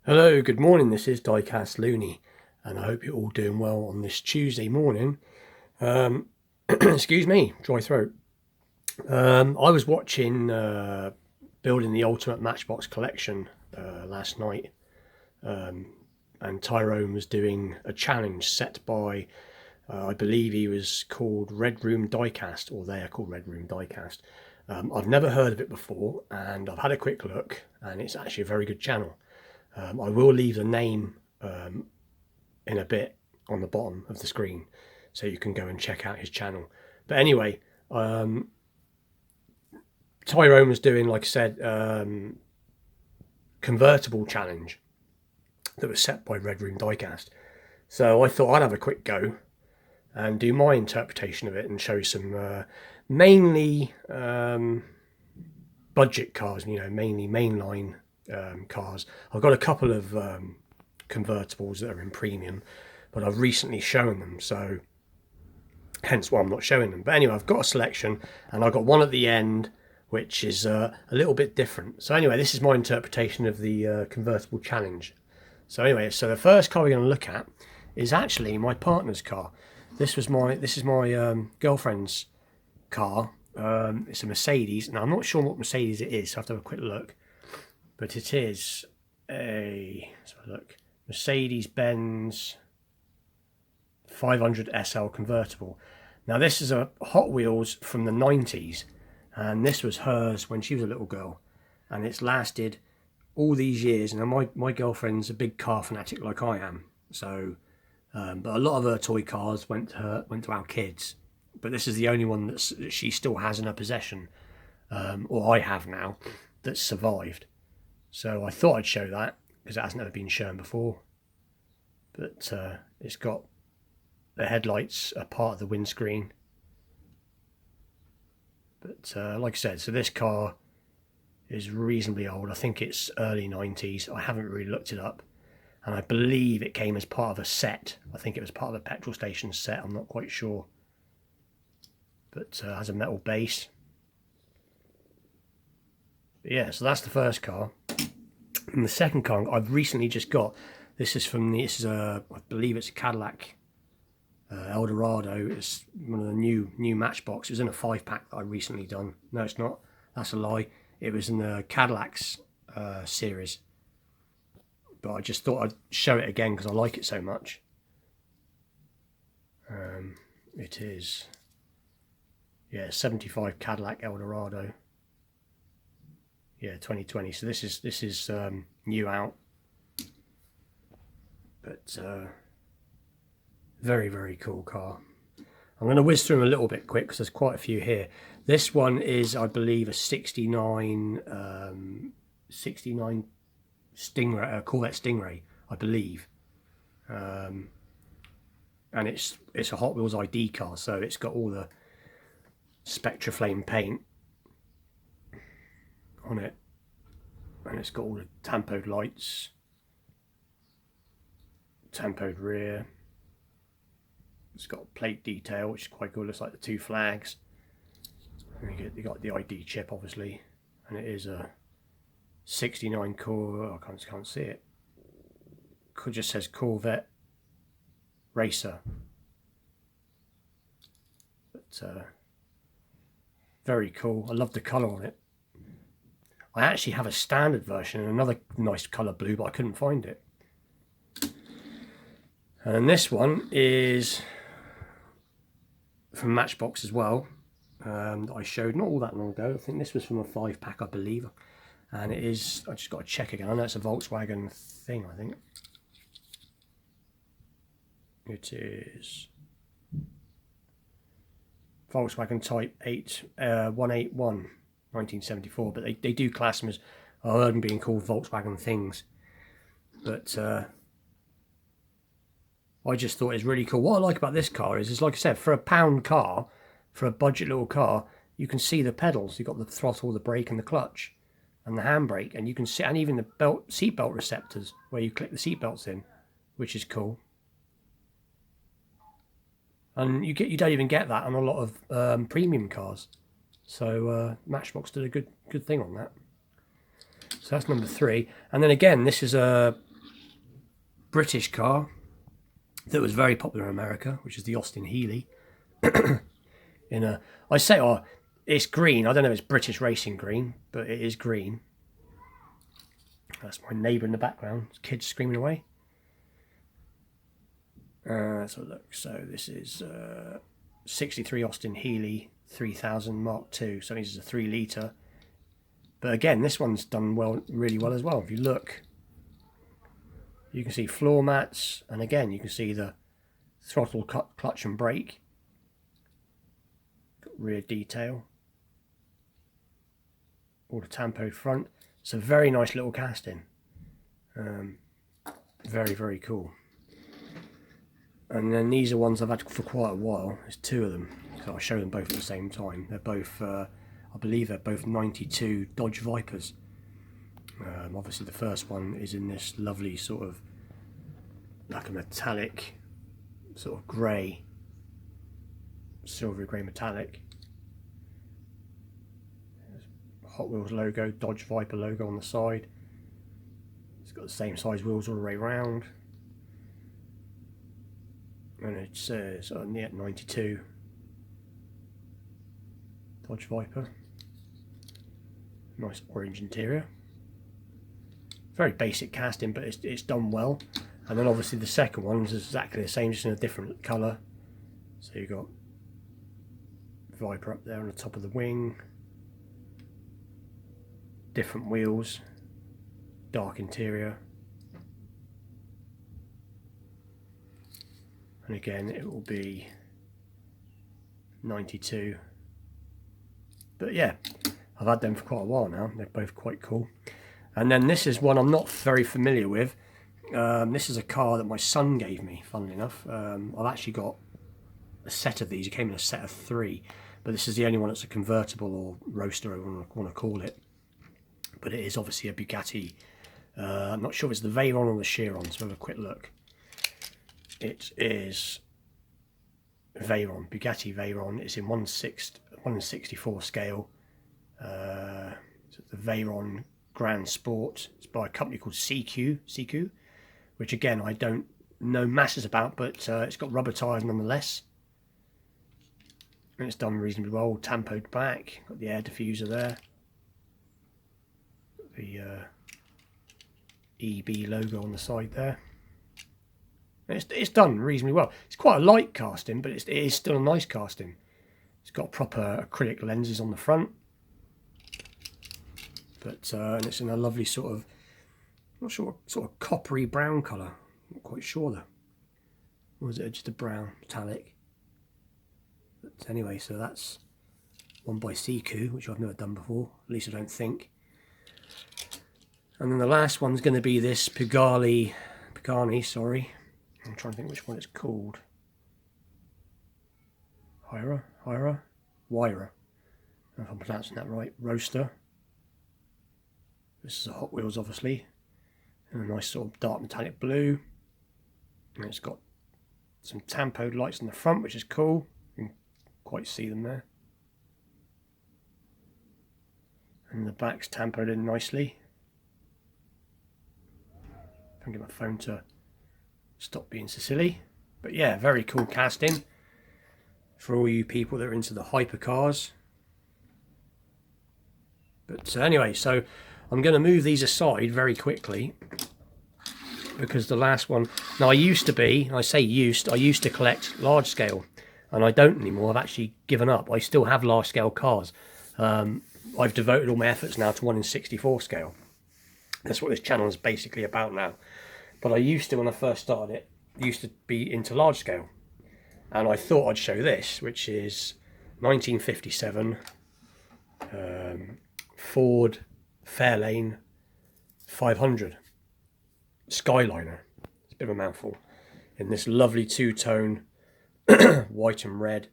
Hello, good morning. This is Diecast Looney, and I hope you're all doing well on this Tuesday morning. Excuse me, dry throat. I was watching Building the Ultimate Matchbox Collection last night, and Tyrone was doing a challenge set by, I believe he was called Redroom Diecast, or they are called Redroom Diecast. I've never heard of it before, and I've had a quick look, and it's actually a very good channel. I will leave the name in a bit on the bottom of the screen so you can go and check out his channel. But anyway, Tyrone was doing, like I said, convertible challenge that was set by Red Room Diecast. So I thought I'd have a quick go and do my interpretation of it and show some mainly budget cars, mainly mainline cars. I've got a couple of convertibles that are in premium, but I've recently shown them, so hence why I'm not showing them. But anyway, I've got a selection, and I've got one at the end which is a little bit different. So anyway, this is my interpretation of the convertible challenge. So anyway, so the first car we're going to look at is actually my partner's car. This is my girlfriend's car. It's a Mercedes, and I'm not sure what Mercedes it is, so I have to have a quick look. But it is let's have a look, Mercedes-Benz 500 SL convertible. Now this is a Hot Wheels from the 90s, and this was hers when she was a little girl, and it's lasted all these years. And my girlfriend's a big car fanatic like I am, so but a lot of her toy cars went to our kids, but this is the only one that she still has in her possession, or I have now, that's survived. So I thought I'd show that because it hasn't ever been shown before. But it's got the headlights are part of the windscreen. But like I said, so this car is reasonably old. I think it's early 90s. I haven't really looked it up. And I believe it came as part of a set. I think it was part of a petrol station set. I'm not quite sure. But has a metal base. But yeah, so that's the first car. And the second car I've recently just got. This is I believe it's a Cadillac Eldorado. It's one of the new Matchbox. It was in a 5-pack that I recently done. No, it's not. That's a lie. It was in the Cadillac's series. But I just thought I'd show it again because I like it so much. It is, 75 Cadillac Eldorado. 2020. So this is new out, but very, very cool car. I'm going to whiz through them a little bit quick because there's quite a few here. This one is, I believe, a 69 Stingray, Corvette Stingray, I believe, and it's a Hot Wheels ID car, so it's got all the Spectraflame paint on it, and it's got all the tampoed lights, tampoed rear. It's got plate detail, which is quite cool. Looks like the two flags. And you got the ID chip, obviously, and it is a 69 core. I can't see it. It just says Corvette Racer, but very cool. I love the colour on it. I actually have a standard version and another nice colour blue, but I couldn't find it. And this one is from Matchbox as well, that I showed not all that long ago. I think this was from a 5-pack, I believe. And it is, I just got to check again. I know it's a Volkswagen thing, I think. It is Volkswagen Type 181. 1974, but they do class them as, I heard them being called Volkswagen things. But I just thought it's really cool. What I like about this car is like I said, for a £1 car, for a budget little car, you can see the pedals. You've got the throttle, the brake, and the clutch, and the handbrake, and you can see, and even the seatbelt receptors where you click the seatbelts in, which is cool. And you don't even get that on a lot of premium cars. So Matchbox did a good thing on that. So that's number 3. And then again, this is a British car that was very popular in America, which is the Austin Healey. I say, oh, it's green. I don't know if it's British racing green, but it is green. That's my neighbour in the background. Kids screaming away. Let's have a look. So this is 63 Austin Healey 3000 Mark II. So this is a 3 litre. But again, this one's done well, really well as well. If you look, you can see floor mats, and again, you can see the throttle, clutch and brake. Rear detail. All the tampoed front. It's a very nice little casting. Very, very cool. And then these are ones I've had for quite a while. There's 2 of them, so I'll show them both at the same time. They're both, I believe they're both 92 Dodge Vipers. Obviously the first one is in this lovely sort of, like a metallic, sort of grey, silvery grey metallic. Hot Wheels logo, Dodge Viper logo on the side. It's got the same size wheels all the way around. And it says on the 92 Dodge Viper. Nice orange interior. Very basic casting, but it's done well. And then obviously the second one is exactly the same, just in a different colour. So you've got Viper up there on the top of the wing. Different wheels. Dark interior. And again, it will be 92. But yeah, I've had them for quite a while now. They're both quite cool. And then this is one I'm not very familiar with. This is a car that my son gave me, funnily enough. I've actually got a set of these. It came in a set of 3. But this is the only one that's a convertible or roadster, I want to call it. But it is obviously a Bugatti. I'm not sure if it's the Veyron or the Chiron, so have a quick look. It is Veyron, Bugatti Veyron. It's in 1/64 scale. It's the Veyron Grand Sport. It's by a company called CQ, which again I don't know masses about, but it's got rubber tyres nonetheless. And it's done reasonably well. Tampoed back, got the air diffuser there. Got the EB logo on the side there. It's done reasonably well. It's quite a light casting, but it is still a nice casting. It's got proper acrylic lenses on the front, but and it's in a lovely sort of, I'm not sure, sort of coppery brown colour. Not quite sure though. Or is it just a brown metallic? But anyway, so that's one by Siku, which I've never done before. At least I don't think. And then the last one's going to be this Pagani, sorry. I'm trying to think which one it's called. Wyra? I don't know if I'm pronouncing that right. Roadster. This is a Hot Wheels, obviously. And a nice sort of dark metallic blue. And it's got some tampoed lights on the front, which is cool. You can quite see them there. And the back's tampoed in nicely. I can get my phone to stop being so silly. But yeah, very cool casting for all you people that are into the hypercars. But anyway, so I'm going to move these aside very quickly, because the last one, now I used to collect large scale, and I don't anymore. I've actually given up. I still have large scale cars. I've devoted all my efforts now to 1/64 scale. That's what this channel is basically about now. But I used to, when I first started it, used to be into large scale. And I thought I'd show this, which is 1957 Ford Fairlane 500 Skyliner. It's a bit of a mouthful. In this lovely two-tone white and red.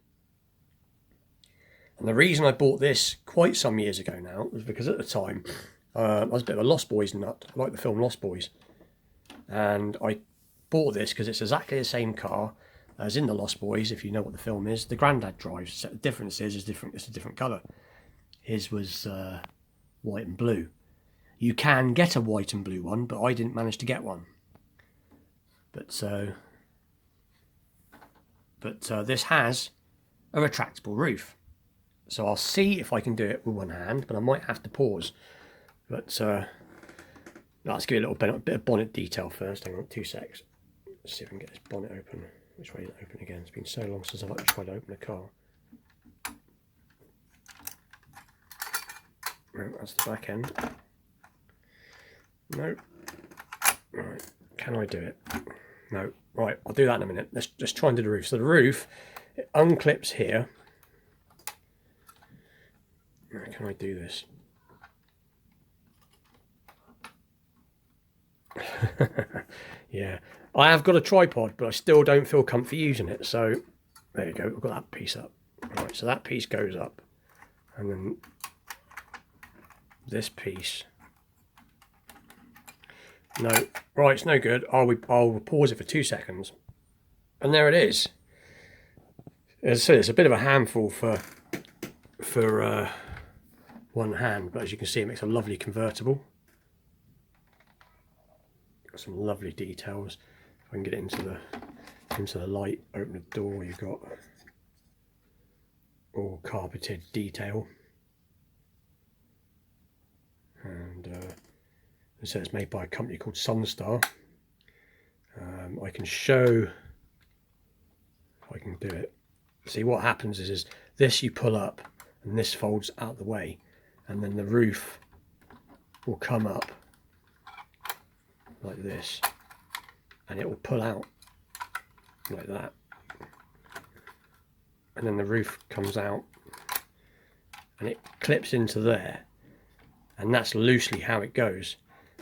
And the reason I bought this quite some years ago now was because at the time I was a bit of a Lost Boys nut. I like the film Lost Boys. And I bought this because it's exactly the same car as in the Lost Boys, if you know what the film is. The Grandad drives. The difference is it's a different colour. His was white and blue. You can get a white and blue one, but I didn't manage to get one. But this has a retractable roof, so I'll see if I can do it with one hand, but I might have to pause. But let's give it a little bit of bonnet detail first. Hang on 2 secs. Let's see if I can get this bonnet open. Which way is it open again? It's been so long since I've tried to open a car. No, that's the back end. No. Right, can I do it? No. Right, I'll do that in a minute. Let's just try and do the roof. So the roof, it unclips here. Right, can I do this? Yeah, I have got a tripod, but I still don't feel comfy using it. So there you go, we've got that piece up. Right, so that piece goes up, and then this piece. No, right, it's no good. I'll pause it for 2 seconds, and there it is. As I said, it's a bit of a handful for one hand, but as you can see, it makes a lovely convertible. Got some lovely details. If I can get it into the light, open the door, you've got all carpeted detail, and so it's made by a company called Sunstar. I can show if I can do it. See, what happens is this you pull up and this folds out the way, and then the roof will come up like this, and it will pull out like that, and then the roof comes out and it clips into there, and that's loosely how it goes.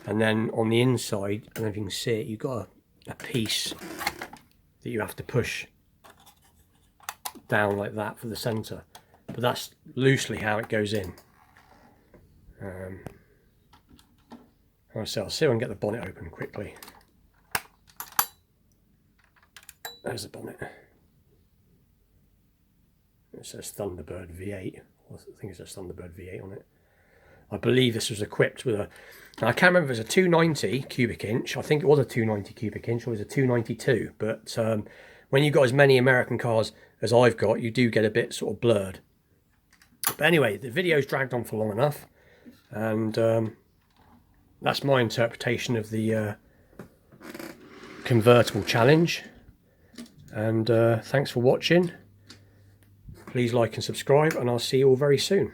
And then on the inside, I don't know if you can see it, you've got a piece that you have to push down like that for the centre, but that's loosely how it goes in. I'll see if I can get the bonnet open quickly. There's the bonnet. It says Thunderbird V8. I think it says Thunderbird V8 on it. I believe this was equipped with I can't remember if it was a 290 cubic inch. I think it was a 290 cubic inch, or it was a 292. But when you've got as many American cars as I've got, you do get a bit sort of blurred. But anyway, the video's dragged on for long enough, and that's my interpretation of the convertible challenge. And thanks for watching. Please like and subscribe, and I'll see you all very soon.